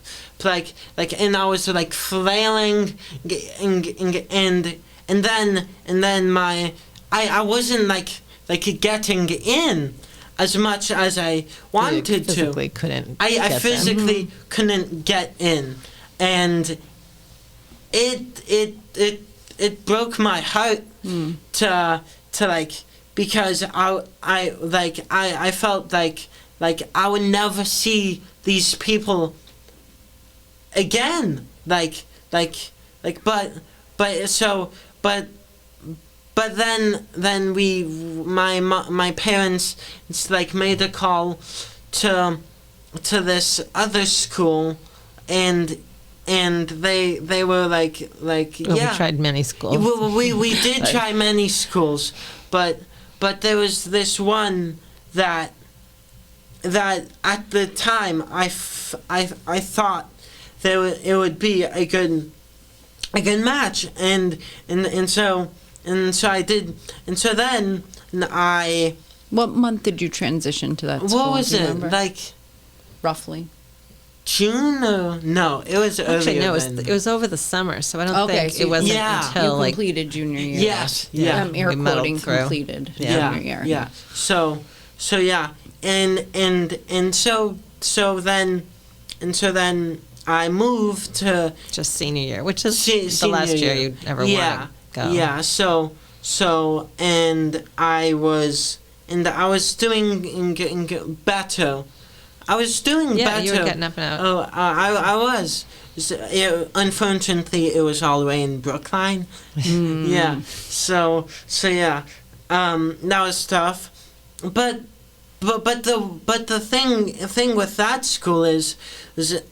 like and I was like flailing, and then I wasn't like getting in as much as I wanted to. Physically couldn't. I physically couldn't get in, and it broke my heart to like, because I felt like I would never see these people again, but then my parents like made a call to this other school, and they were like We tried many schools. we did try many schools, but there was this one that at the time I thought it would be a good match, and so I did, and so then I. What month did you transition to that school? What was Do you it remember? like? Roughly. June or no? It was earlier. Actually, no, than. it was over the summer, so I don't think so it wasn't Yeah. until you like completed junior year. Yes. Yeah. Air We muddled quoting through. completed Yeah. junior year. Yeah. So yeah, and so then I moved to just senior year, which is the senior last year year. you ever Yeah. want to go. Yeah. So and I was doing better. I was doing Yeah, better. you were getting up and out. Oh, I was. Unfortunately, it was all the way in Brookline. Yeah. So yeah. That was tough. But the thing with that school is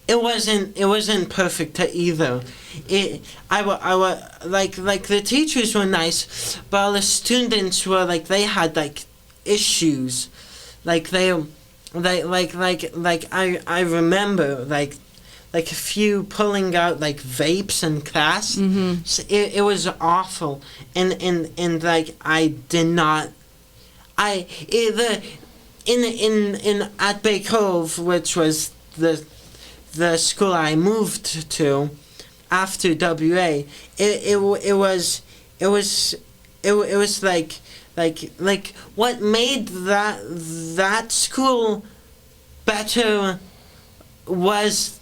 it wasn't perfect either. Like the teachers were nice, but all the students were like, they had like issues, like I remember like a few pulling out like vapes in class. So it was awful, and like I did not. In at Bay Cove, which was the school I moved to after WA, it was like what made that school better was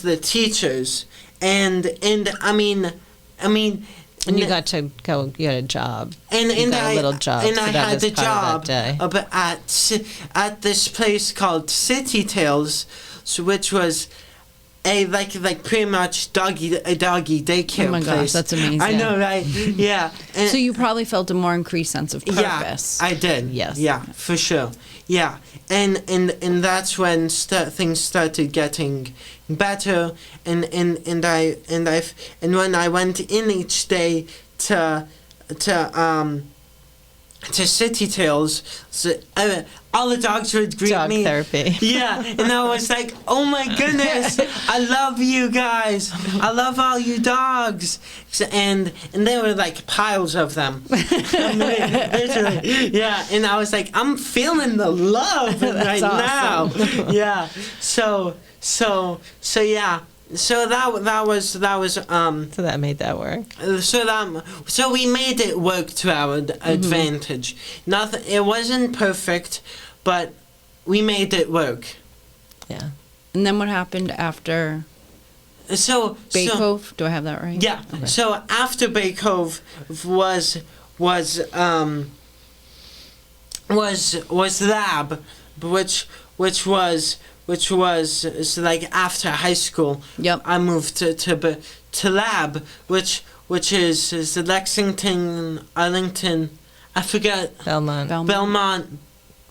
the teachers, and I mean. And you got to go. You had a job. And you got I, a little job. and so I that had was the part of job that day. at this place called City Tales, so which was like pretty much a doggy daycare Oh my place. gosh, that's amazing. I know, right? Yeah. And, So you probably felt a more increased sense of purpose. yeah, I did. Yes. Yeah, for sure. Yeah, and that's when things started getting better, and when I went in each day to City Tales, so, all the dogs would greet Dog me. therapy. Yeah, and I was like, oh my goodness, I love you guys. I love all you dogs. And there were like piles of them. Literally. Yeah, and I was like, I'm feeling the love right now. Yeah. So yeah. So that was So that made that work. so we made it work to our advantage. Nothing. It wasn't perfect, but we made it work. Yeah. And then what happened after Bay Cove? Do I have that right? Yeah. Okay. So after Bay Cove was lab, which was so like after high school. Yep. I moved to lab, which is Lexington, Arlington, I forget, Belmont,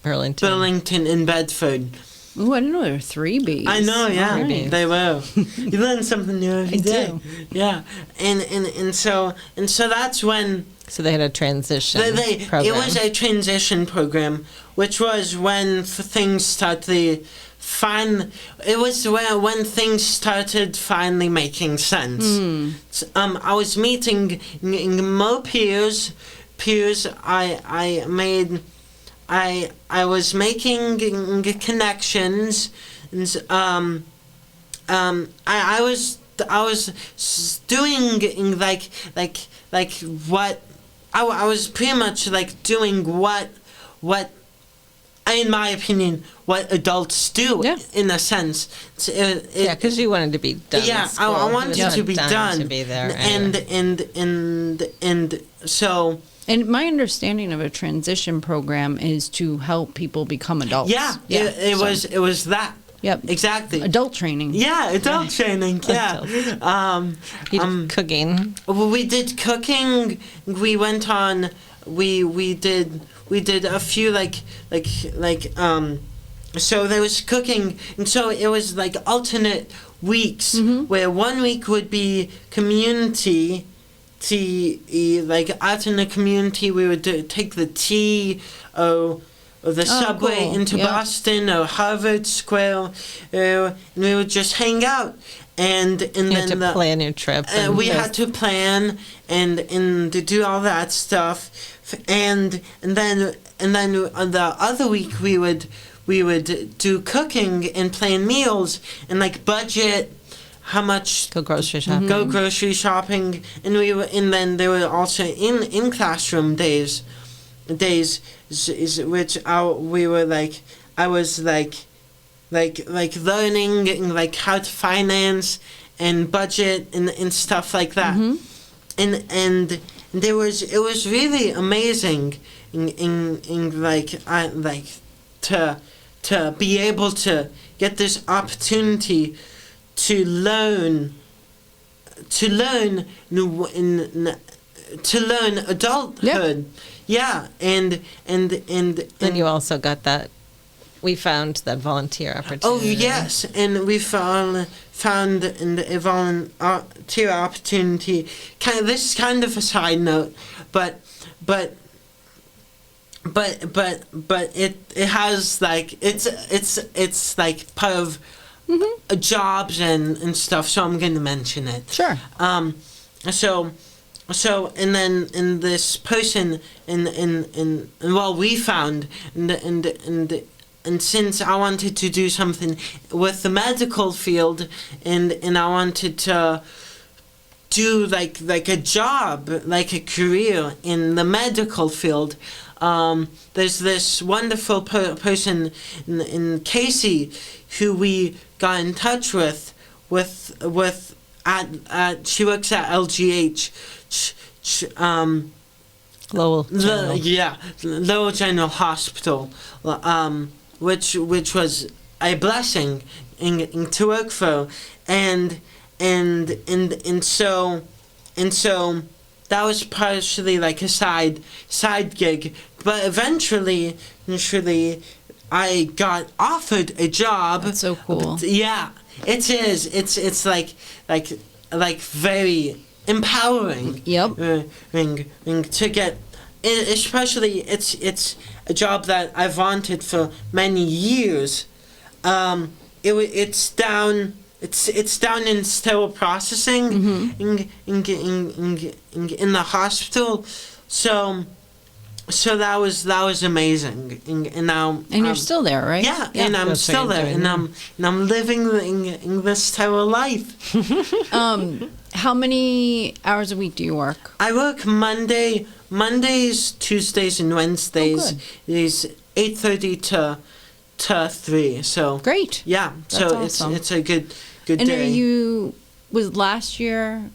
Burlington, and Bedford. Ooh, I didn't know there were 3 Bs. I know, yeah, All right. they were. You learn something new every day. do. Yeah, and so that's when So they had a transition program. it was a transition program, which was when things started. It was when things started finally making sense. I was meeting more peers. I was making connections, and I was doing like what I was pretty much like doing what in my opinion what adults do. Yeah. In a sense. Yeah, because you wanted to be done. Yeah, with I school. wanted You to be time done. to be there. And so. And my understanding of a transition program is to help people become adults. Yeah, it was that. Yep. Exactly. Adult training. Yeah, adult training. Yeah. You did cooking. Well, we did cooking. We went on. We did a few like. So there was cooking, and so it was like alternate weeks, where one week would be community. Like out in the community, we would take the T or the subway cool. into Boston or Harvard Square, and we would just hang out. And You then had to plan your trip. we had to plan and to do all that stuff, and then the other week we would do cooking and plan meals and like budget. How much Go grocery shopping. Go grocery shopping, and then there were also in classroom days, which we were like I was like learning like how to finance and budget and stuff like that, and it was really amazing to be able to get this opportunity. To learn adulthood. Yeah, and Then you also got that. We found that volunteer opportunity. oh yes, and we found a volunteer opportunity. This is kind of a side note, but it has like it's like part of. Jobs and stuff, so I'm going to mention it. Sure. So and then in this person and well we found and since I wanted to do something with the medical field and I wanted to do like a job, like a career in the medical field. There's this wonderful person in Casey who we got in touch with at she works at LGH, Lowell General. Lowell General Hospital, which was a blessing in to work for, and so that was partially like a side gig, but eventually I got offered a job. That's so cool. Yeah, it is. It's like very empowering. Yep. To get, especially it's a job that I've wanted for many years. It's down in sterile processing in the hospital. So that was amazing, and now you're still there, right? Yeah, and I'm still there, and I'm living in this sterile life. How many hours a week do you work? I work Mondays, Tuesdays, and Wednesdays. It's 8:30 to 3. So great. Yeah, that's so awesome. it's a good and day. Was last year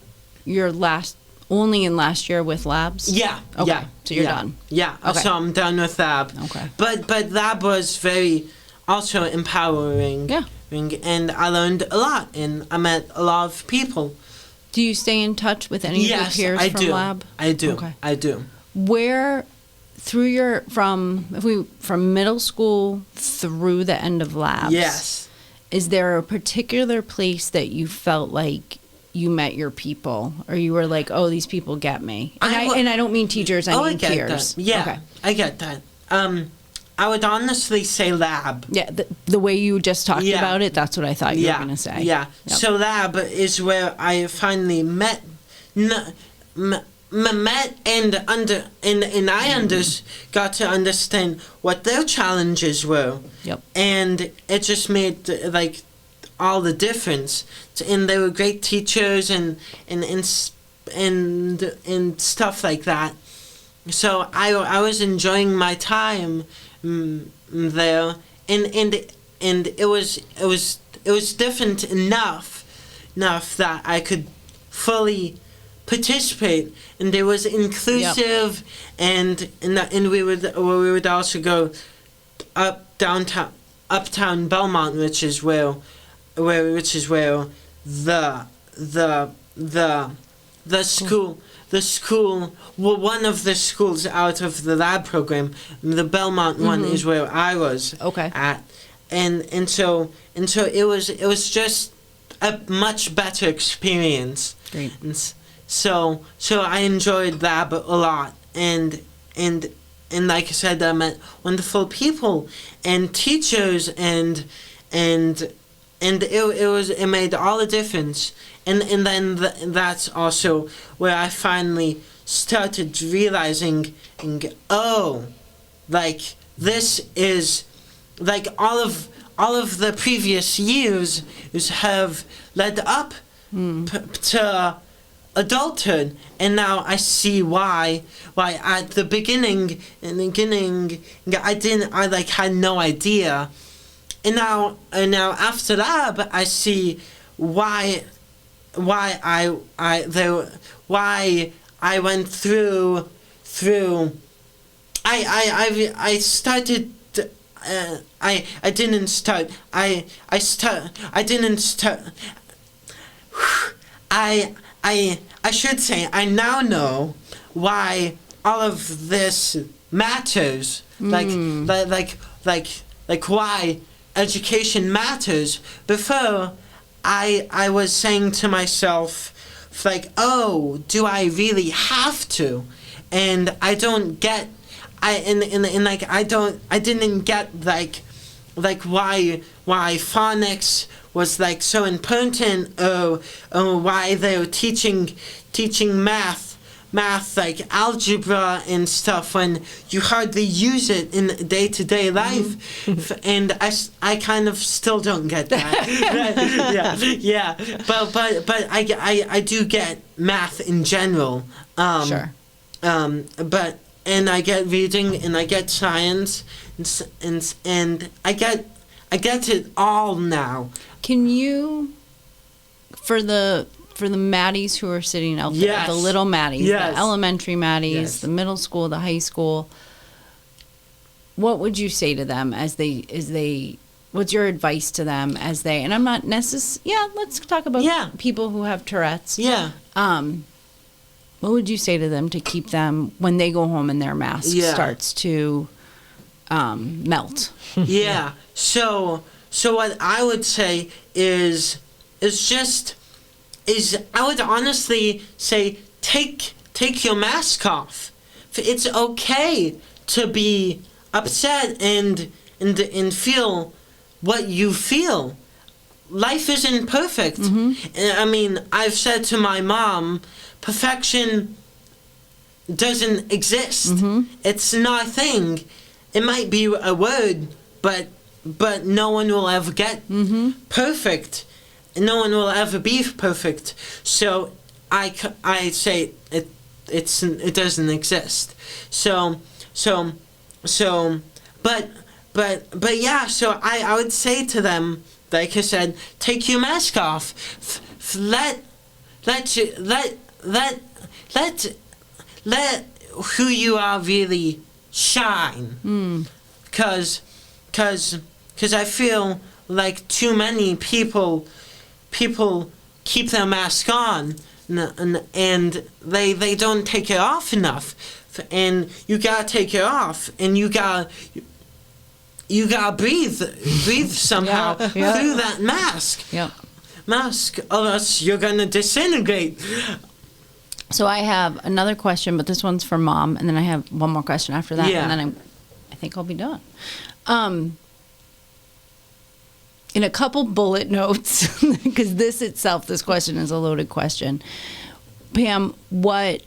only in last year with labs? Yeah. Okay. Yeah. So you're done. Yeah. Okay. So I'm done with lab. Okay. But lab was very also empowering. Yeah. And I learned a lot, and I met a lot of people. Do you stay in touch with any of your peers I from do. lab? I do. Okay. I do. Where from middle school through the end of labs? Yes. Is there a particular place that you felt like you met your people, or you were like, oh, these people get me? And I don't mean teachers, I mean get peers. that. Yeah, okay. I get that. I would honestly say lab. Yeah, the way you just talked about it, that's what I thought you were going to say. Yeah. Yep. So lab is where I finally met and I got to understand what their challenges were. Yep. And it just made like all the difference. And they were great teachers and stuff like that. So I was enjoying my time there, and it was different enough that I could fully participate, and it was inclusive. Yep. and we would also go uptown Belmont, which is where the school, well, one of the schools out of the lab program, the Belmont one is where I was at, and so it was just a much better experience. Great. And so I enjoyed that a lot, and like I said, I met wonderful people and teachers, and it made all the difference. And then that's also where I finally started realizing, like this is like all of the previous years have led up to adulthood, and now I see why at the beginning I had no idea, and now after that I see why I went through I started I didn't start I should say I now know why all of this matters, like why education matters. Before I was saying to myself, like, oh, do I really have to? And I don't get, I didn't get like why phonics was like so important, or why they were teaching math like algebra and stuff when you hardly use it in day-to-day life. And I kind of still don't get that. yeah but I do get math in general. Sure. But I get reading, and I get science, and I get it all now. Can you, for the Matties who are sitting out there, the little Matties, the elementary Matties, the middle school, the high school, what would you say to them as they what's your advice to them as they, and I'm not let's talk about people who have Tourette's. Yeah. What would you say to them to keep them when they go home and their mask starts to melt? Yeah. So what I would say is I would honestly say take your mask off. It's okay to be upset and feel what you feel. Life isn't perfect. I mean, I've said to my mom, perfection doesn't exist. It's not a thing. It might be a word, but no one will ever get perfect. No one will ever be perfect. So I say it doesn't exist. But yeah. So I would say to them, like I said, take your mask off. Let who you are really shine. Cause I feel like too many people keep their mask on and they don't take it off enough. And you gotta take it off, and you gotta breathe somehow through that mask. Mask, or else you're gonna disintegrate. So I have another question, but this one's for Mom, and then I have one more question after that, and then I think I'll be done. In a couple bullet notes, because this question is a loaded question. Pam, what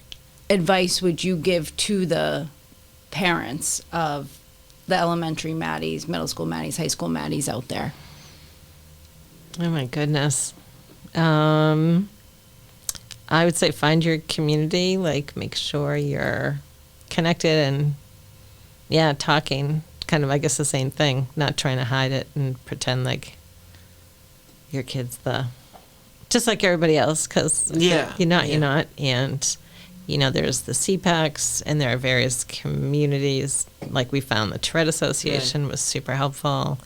advice would you give to the parents of the elementary Matties, middle school Matties, high school Matties out there? Oh my goodness. I would say find your community, like make sure you're connected and talking, kind of I guess the same thing, not trying to hide it and pretend like your kid's just like everybody else, because you're not. And there's the CPACs, and there are various communities. Like we found the Tourette Association was super helpful.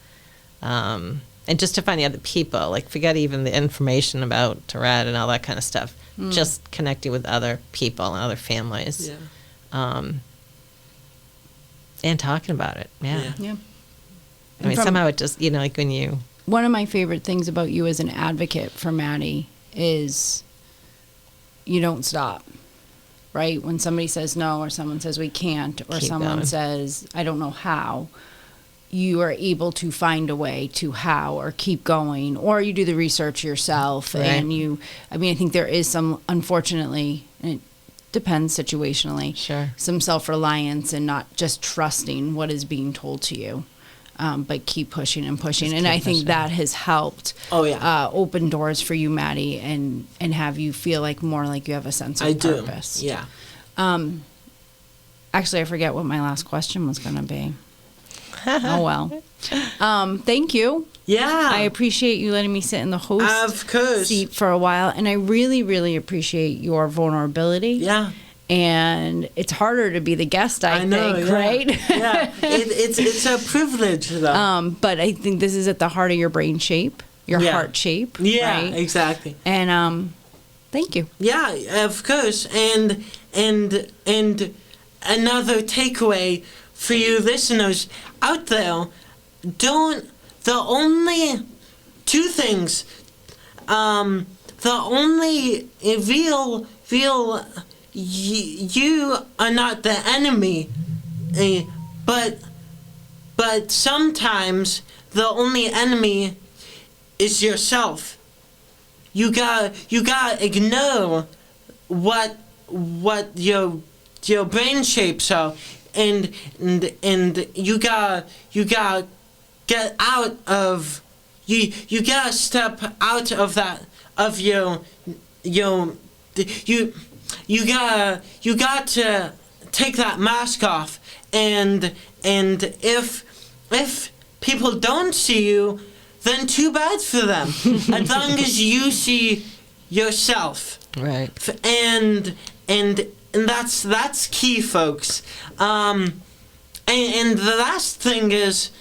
And just to find the other people, like forget even the information about Tourette and all that kind of stuff. Just connecting with other people and other families. And talking about it. Yeah. I mean, somehow it just, like when you... One of my favorite things about you as an advocate for Matty is you don't stop. Right? When somebody says no, or someone says we can't, or someone says I don't know how, you are able to find a way to how, or keep going, or you do the research yourself. Right. And I think there is some, unfortunately, and it depends situationally, some self-reliance and not just trusting what is being told to you. But keep pushing and pushing. And I think that has helped open doors for you, Matty, and have you feel like more like you have a sense of purpose. Yeah. Actually, I forget what my last question was going to be. Oh, well. Thank you. Yeah. I appreciate you letting me sit in the host seat for a while. And I really, really appreciate your vulnerability. Yeah. And it's harder to be the guest, I think, right? Yeah, it's a privilege, though. But I think this is at the heart of your brain shape, your heart shape. Yeah, right? Exactly. And thank you. Yeah, of course. And another takeaway for you listeners out there: the only two things, the only real. You are not the enemy, but sometimes the only enemy is yourself. You gotta ignore what your brain shapes are, and you gotta get out of you gotta step out of that of you got to take that mask off, and if people don't see you, then too bad for them. As long as you see yourself, right? And that's key, folks. And the last thing is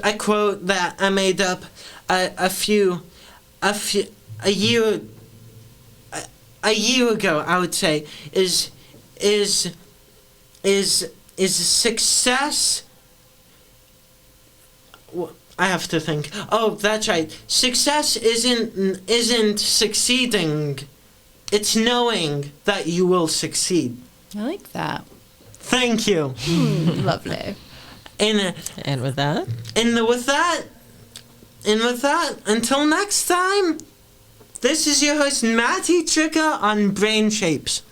a quote that I made up a year ago, I would say, is success. I have to think. Oh, that's right. Success isn't succeeding. It's knowing that you will succeed. I like that. Thank you. Lovely. And with that? And with that, until next time, this is your host, Matty Tricker on Brain Shapes.